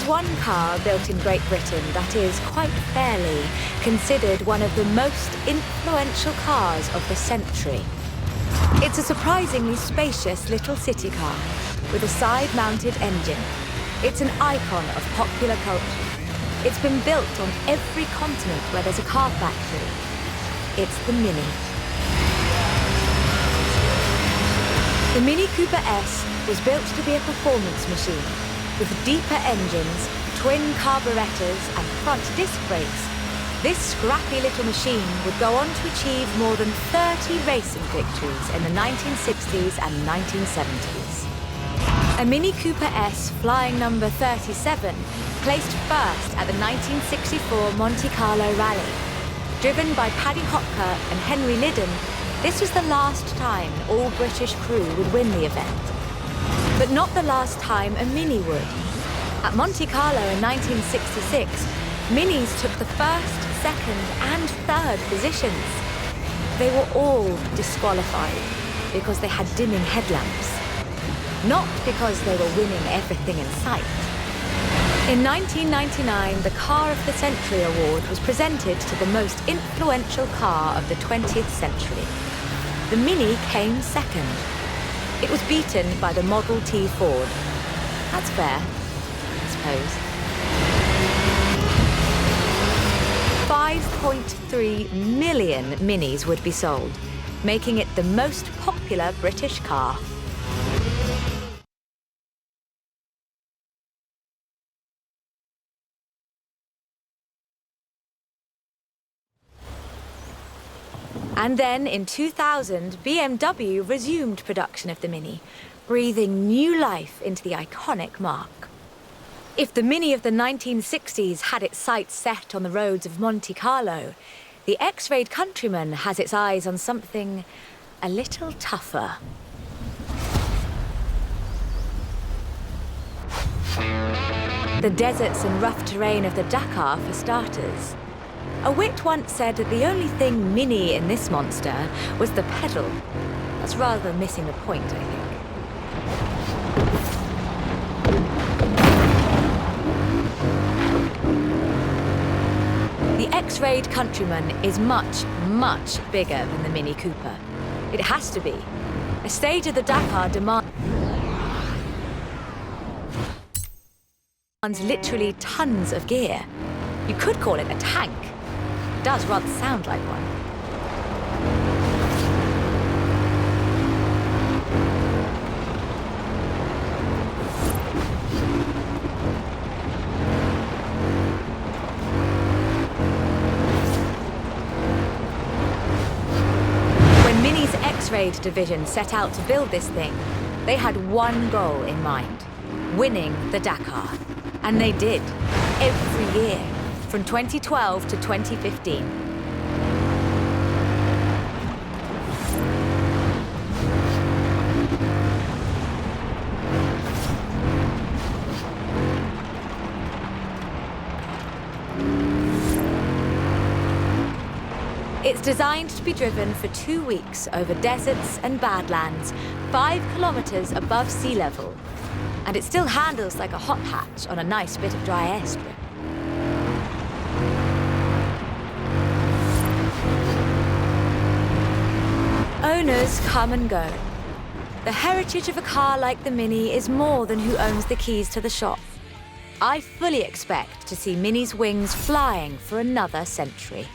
one car built in Great Britain that is, quite fairly, considered one of the most influential cars of the century. It's a surprisingly spacious little city car with a side-mounted engine. It's an icon of popular culture. It's been built on every continent where there's a car factory. It's the Mini. The Mini Cooper S was built to be a performance machine with deeper engines, twin carburetors and front disc brakes. This scrappy little machine would go on to achieve more than 30 racing victories in the 1960s and 1970s. A Mini Cooper S flying number 37 placed first at the 1964 Monte Carlo Rally. Driven by Paddy Hopker and Henry Liddon, this was the last time an all-British crew would win the event. But not the last time a Mini would. At Monte Carlo in 1966, Minis took the first, second and third positions. They were all disqualified because they had dimming headlamps, not because they were winning everything in sight. In 1999, the Car of the Century Award was presented to the most influential car of the 20th century. The Mini came second. It was beaten by the Model T Ford. That's fair, I suppose. 5.3 million Minis would be sold, making it the most popular British car. And then, in 2000, BMW resumed production of the Mini, breathing new life into the iconic marque. If the Mini of the 1960s had its sights set on the roads of Monte Carlo, the X-Rayed Countryman has its eyes on something a little tougher. The deserts and rough terrain of the Dakar, for starters. A wit once said that the only thing Mini in this monster was the pedal. That's rather missing the point, I think. The X-Rayed Countryman is much, much bigger than the Mini Cooper. It has to be. A stage of the Dakar demands literally tons of gear. You could call it a tank. It does rather sound like one. When Mini's X-Rayed division set out to build this thing, they had one goal in mind: winning the Dakar. And they did, every year, from 2012 to 2015. It's designed to be driven for 2 weeks over deserts and badlands, 5 kilometers above sea level. And it still handles like a hot hatch on a nice bit of dry airstrip. Owners come and go. The heritage of a car like the Mini is more than who owns the keys to the shop. I fully expect to see Mini's wings flying for another century.